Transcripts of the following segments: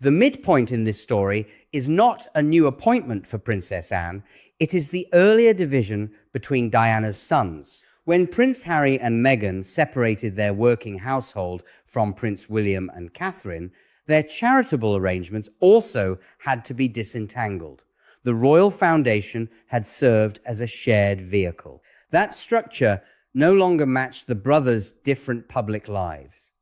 The midpoint in this story is not a new appointment for Princess Anne, it is the earlier division between Diana's sons. When Prince Harry and Meghan separated their working household from Prince William and Catherine, their charitable arrangements also had to be disentangled. The royal foundation had served as a shared vehicle. That structure no longer matched the brothers' different public lives.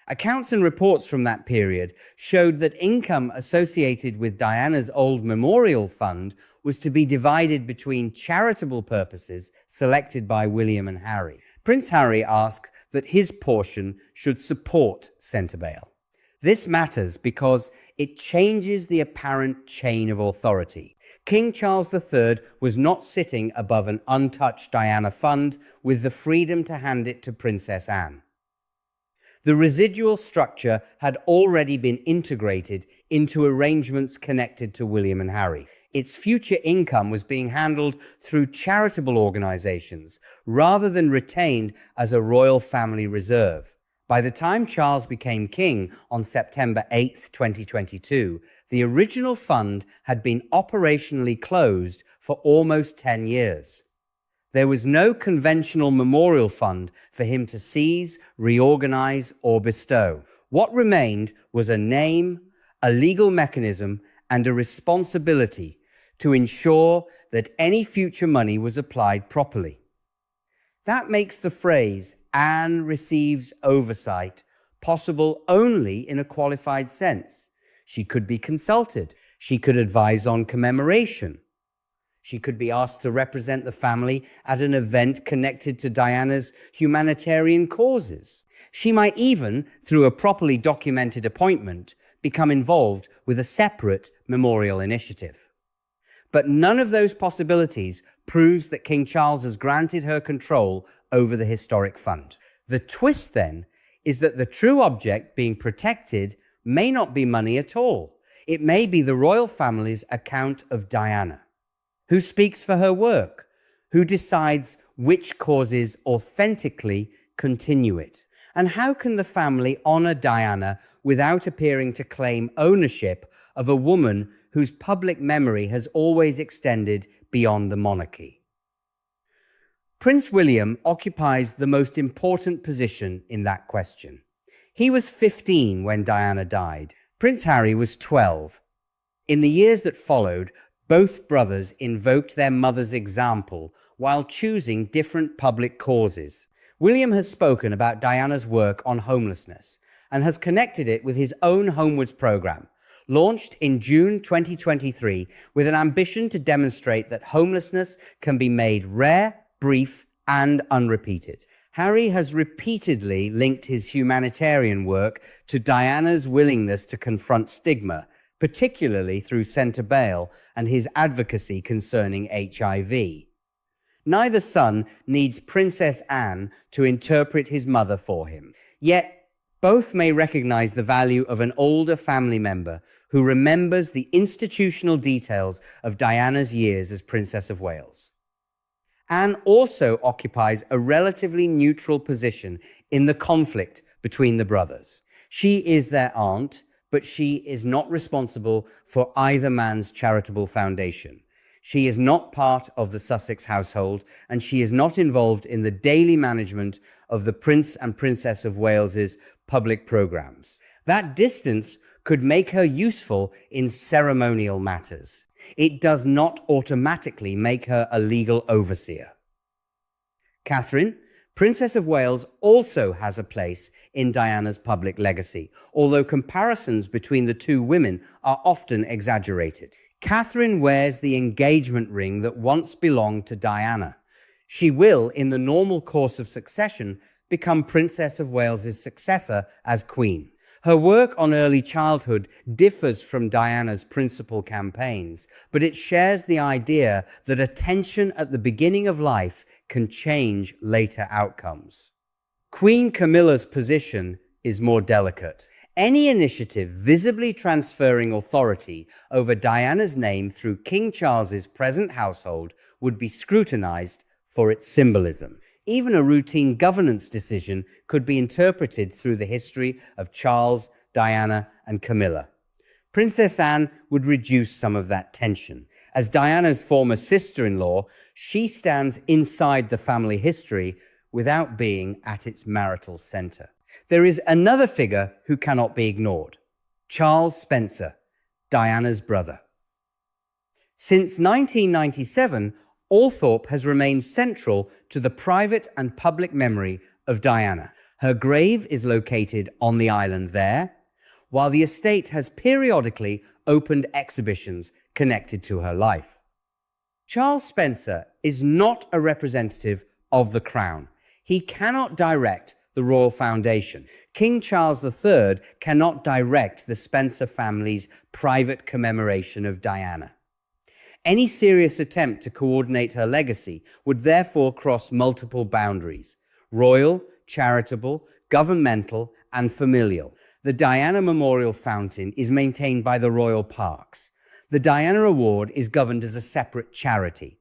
Accounts and reports from that period showed that income associated with Diana's old memorial fund was to be divided between charitable purposes selected by William and Harry. Prince Harry asked that his portion should support Centervale. This matters because it changes the apparent chain of authority. King Charles III was not sitting above an untouched Diana fund with the freedom to hand it to Princess Anne. The residual structure had already been integrated into arrangements connected to William and Harry. Its future income was being handled through charitable organizations rather than retained as a royal family reserve. By the time Charles became king on September 8, 2022, the original fund had been operationally closed for almost 10 years. There was no conventional memorial fund for him to seize, reorganize, or bestow. What remained was a name, a legal mechanism, and a responsibility to ensure that any future money was applied properly. That makes the phrase, "Anne receives oversight," possible only in a qualified sense. She could be consulted. She could advise on commemoration. She could be asked to represent the family at an event connected to Diana's humanitarian causes. She might even, through a properly documented appointment, become involved with a separate memorial initiative. But none of those possibilities proves that King Charles has granted her control over the historic fund. The twist, then, is that the true object being protected may not be money at all. It may be the royal family's account of Diana. Who speaks for her work? Who decides which causes authentically continue it? And how can the family honor Diana without appearing to claim ownership of a woman whose public memory has always extended beyond the monarchy? Prince William occupies the most important position in that question. He was 15 when Diana died. Prince Harry was 12. In the years that followed, both brothers invoked their mother's example while choosing different public causes. William has spoken about Diana's work on homelessness and has connected it with his own Homewards program, launched in June 2023 with an ambition to demonstrate that homelessness can be made rare, brief, and unrepeated. Harry has repeatedly linked his humanitarian work to Diana's willingness to confront stigma, particularly through Centervale and his advocacy concerning HIV. Neither son needs Princess Anne to interpret his mother for him. Yet, both may recognize the value of an older family member who remembers the institutional details of Diana's years as Princess of Wales. Anne also occupies a relatively neutral position in the conflict between the brothers. She is their aunt, but she is not responsible for either man's charitable foundation. She is not part of the Sussex household, and she is not involved in the daily management of the Prince and Princess of Wales's public programs. That distance could make her useful in ceremonial matters. It does not automatically make her a legal overseer. Catherine, Princess of Wales, also has a place in Diana's public legacy, although comparisons between the two women are often exaggerated. Catherine wears the engagement ring that once belonged to Diana. She will, in the normal course of succession, become Princess of Wales's successor as Queen. Her work on early childhood differs from Diana's principal campaigns, but it shares the idea that attention at the beginning of life can change later outcomes. Queen Camilla's position is more delicate. Any initiative visibly transferring authority over Diana's name through King Charles's present household would be scrutinized for its symbolism. Even a routine governance decision could be interpreted through the history of Charles, Diana, and Camilla. Princess Anne would reduce some of that tension. As Diana's former sister-in-law, she stands inside the family history without being at its marital center. There is another figure who cannot be ignored: Charles Spencer, Diana's brother. Since 1997, Althorp has remained central to the private and public memory of Diana. Her grave is located on the island there, while the estate has periodically opened exhibitions connected to her life. Charles Spencer is not a representative of the Crown. He cannot direct the Royal Foundation. King Charles III cannot direct the Spencer family's private commemoration of Diana. Any serious attempt to coordinate her legacy would therefore cross multiple boundaries: royal, charitable, governmental, and familial. The Diana Memorial Fountain is maintained by the Royal Parks. The Diana Award is governed as a separate charity.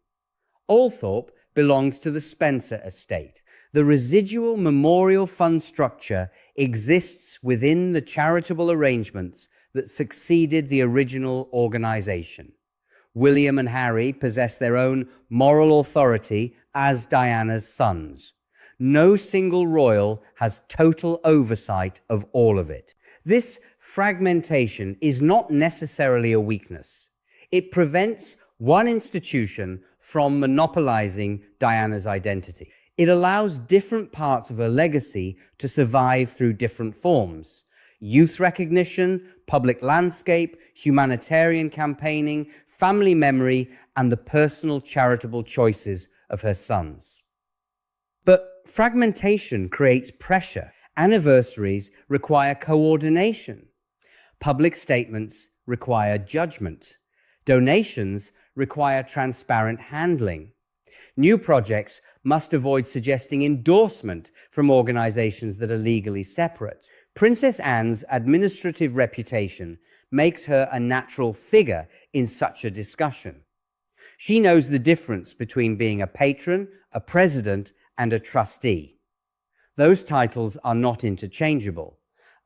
Althorp belongs to the Spencer estate. The residual memorial fund structure exists within the charitable arrangements that succeeded the original organization. William and Harry possess their own moral authority as Diana's sons. No single royal has total oversight of all of it. This fragmentation is not necessarily a weakness. It prevents one institution from monopolizing Diana's identity. It allows different parts of her legacy to survive through different forms: youth recognition, public landscape, humanitarian campaigning, family memory, and the personal charitable choices of her sons. But fragmentation creates pressure. Anniversaries require coordination. Public statements require judgment. Donations require transparent handling. New projects must avoid suggesting endorsement from organizations that are legally separate. Princess Anne's administrative reputation makes her a natural figure in such a discussion. She knows the difference between being a patron, a president, and a trustee. Those titles are not interchangeable.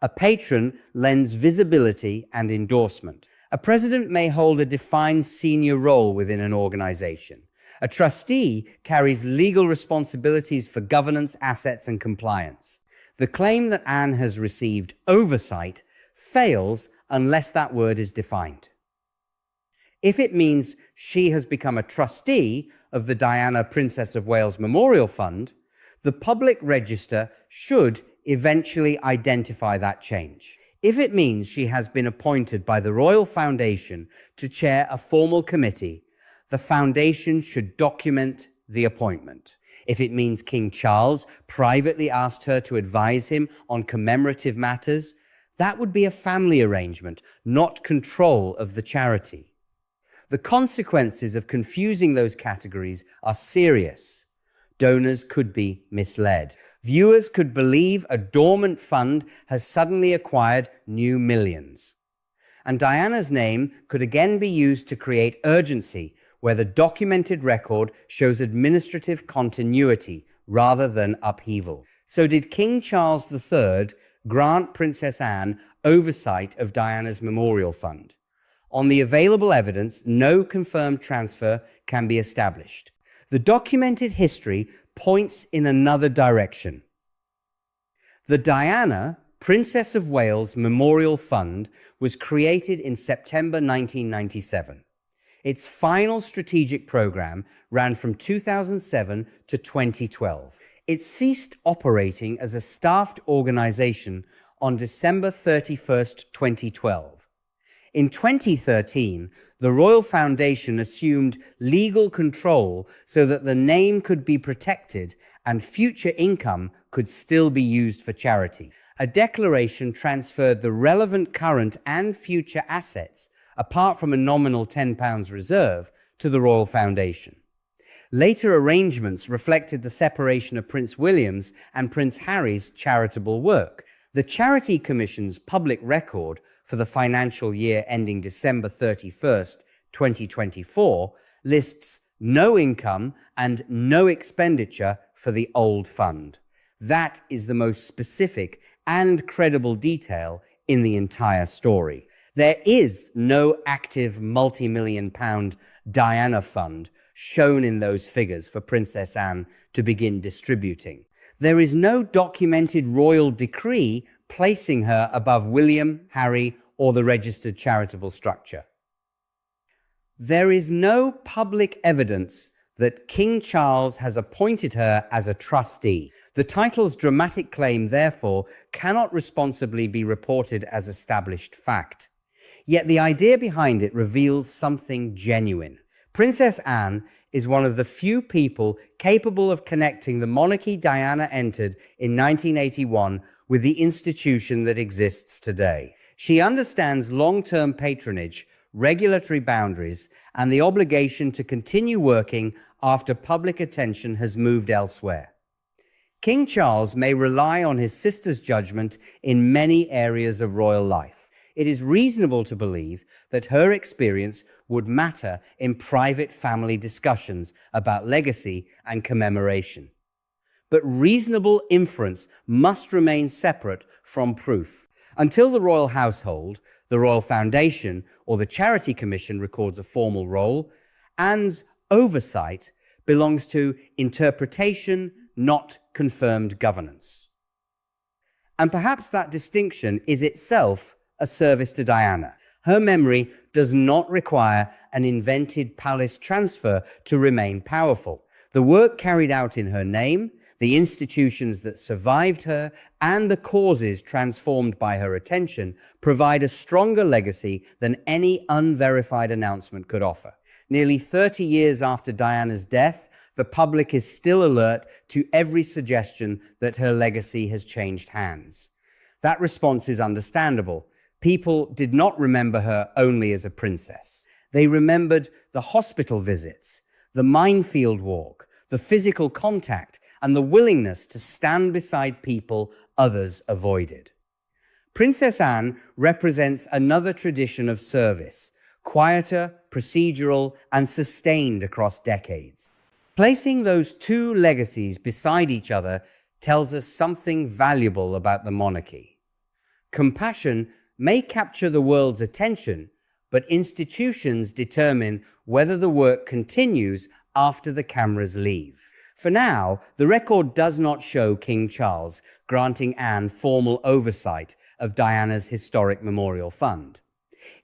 A patron lends visibility and endorsement. A president may hold a defined senior role within an organization. A trustee carries legal responsibilities for governance, assets, and compliance. The claim that Anne has received oversight fails unless that word is defined. If it means she has become a trustee of the Diana, Princess of Wales Memorial Fund, the public register should eventually identify that change. If it means she has been appointed by the Royal Foundation to chair a formal committee, the foundation should document the appointment. If it means King Charles privately asked her to advise him on commemorative matters, that would be a family arrangement, not control of the charity. The consequences of confusing those categories are serious. Donors could be misled. Viewers could believe a dormant fund has suddenly acquired new millions. And Diana's name could again be used to create urgency where the documented record shows administrative continuity rather than upheaval. So did King Charles III grant Princess Anne oversight of Diana's memorial fund? On the available evidence, no confirmed transfer can be established. The documented history points in another direction. The Diana, Princess of Wales Memorial Fund was created in September 1997. Its final strategic program ran from 2007 to 2012. It ceased operating as a staffed organization on December 31st, 2012. In 2013, the Royal Foundation assumed legal control so that the name could be protected and future income could still be used for charity. A declaration transferred the relevant current and future assets, apart from a nominal £10 reserve, to the Royal Foundation. Later arrangements reflected the separation of Prince William's and Prince Harry's charitable work. The Charity Commission's public record for the financial year ending December 31st, 2024, lists no income and no expenditure for the old fund. That is the most specific and credible detail in the entire story. There is no active multi-million-pound Diana fund shown in those figures for Princess Anne to begin distributing. There is no documented royal decree placing her above William, Harry, or the registered charitable structure. There is no public evidence that King Charles has appointed her as a trustee. The title's dramatic claim, therefore, cannot responsibly be reported as established fact. Yet the idea behind it reveals something genuine. Princess Anne is one of the few people capable of connecting the monarchy Diana entered in 1981 with the institution that exists today. She understands long-term patronage, regulatory boundaries, and the obligation to continue working after public attention has moved elsewhere. King Charles may rely on his sister's judgment in many areas of royal life. It is reasonable to believe that her experience would matter in private family discussions about legacy and commemoration. But reasonable inference must remain separate from proof. Until the royal household, the Royal Foundation, or the Charity Commission records a formal role, Anne's oversight belongs to interpretation, not confirmed governance. And perhaps that distinction is itself a service to Diana. Her memory does not require an invented palace transfer to remain powerful. The work carried out in her name, the institutions that survived her, and the causes transformed by her attention provide a stronger legacy than any unverified announcement could offer. Nearly 30 years after Diana's death, the public is still alert to every suggestion that her legacy has changed hands. That response is understandable. People did not remember her only as a princess. They remembered the hospital visits, the minefield walk, the physical contact, and the willingness to stand beside people others avoided. Princess Anne represents another tradition of service, quieter, procedural, and sustained across decades. Placing those two legacies beside each other tells us something valuable about the monarchy. Compassion may capture the world's attention, but institutions determine whether the work continues after the cameras leave. For now, the record does not show King Charles granting Anne formal oversight of Diana's historic memorial fund.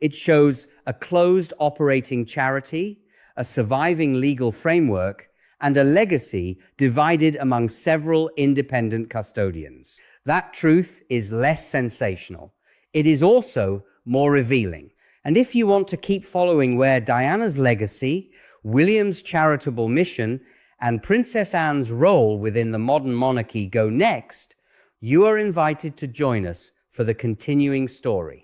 It shows a closed operating charity, a surviving legal framework, and a legacy divided among several independent custodians. That truth is less sensational. It is also more revealing. And if you want to keep following where Diana's legacy, William's charitable mission, and Princess Anne's role within the modern monarchy go next, you are invited to join us for the continuing story.